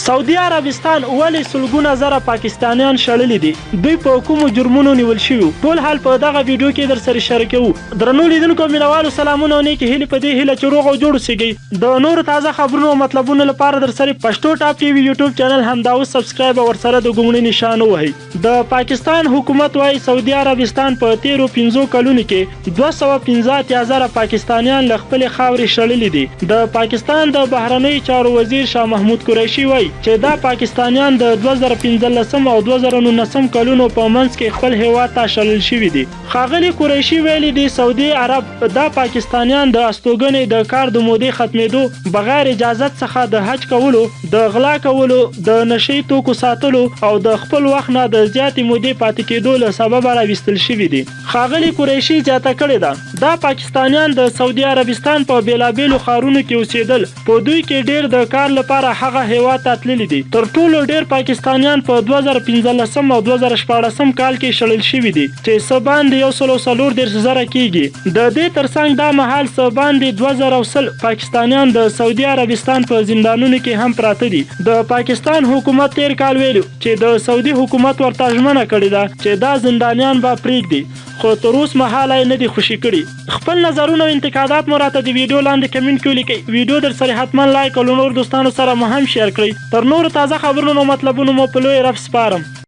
سعودي عربستان ولې سلګونه زره پاکستانیان شړلي دي؟ دوی په کومو جرمونو نیول شوي؟ ټول حال په دغه ویډیو کې در سره شریکوو. درنو لیدونکو مینوالو سلامونه او نیکې هیلې په دې هیله چې روغ او جوړ اوسئ. د نورو تازه خبرونو او مطلبونو لپاره در سره پښتو ټاپ ټي وي یوټیوب چینل همدا اوس سبسکرایب او ورسره د ګومړي نشان ووهئ. د پاکستان حکومت وايي سعودي عربستان په تیرو 15 کلونو کې 215,000 پاکستانیان له خپلې خاورې شړلي دي. د پاکستان د بهرنیو چارو وزیر شاه محمود قریشي وايي چې دا پاکستانیان د 2015 او 2019 کلونو په منځ کې خپل هیواد ته شړل شوي دي. ښاغلي قریشي ویلي دي سعودي عرب دا پاکستانیان د استوګنې د کار د مودې ختمېدو بغیر اجازت څخه د حج کولو، د غلا کولو، د نشي توکو ساتلو او د خپل وخت نه د زیاتې مودې پاتې کېدو له سببه راوستل شوي دي. ښاغلي قریشي زیاته کړې ده دا پاکستانیان د سعودي عربستان په بیلابیلو ښارونو کې اوسېدل، په دوی کې ډېر د کار لپاره هغه هیواد ته تللي دي. تر ټولو ډېر پاکستانیان په 2015 او 2014 کال کې شړل شوي دي چې څه باندې 140,000 کېږي. د دې ترڅنګ دا مهال څه باندې 2010 پاکستانیان د سعودي عربستان په زندانونو کې هم پراته دي. د پاکستان حکومت تیر کال ویلو چې د سعودي حکومت ورته ژمنه کړې ده چې دا زندانیان به پرېږدي، خو تر اوس مهاله یې نه دي خوشي کړي. خپل نظرونه او انتقادات مو راته د ویډیو لاندې کمنټ کې ولیکئ. ویډیو در سره حتما لایک او له نورو دوستانو سره مو هم شیر کړئ. تر نورو تازه خبرونو او مطلبونو مو په لوی رب سپارم.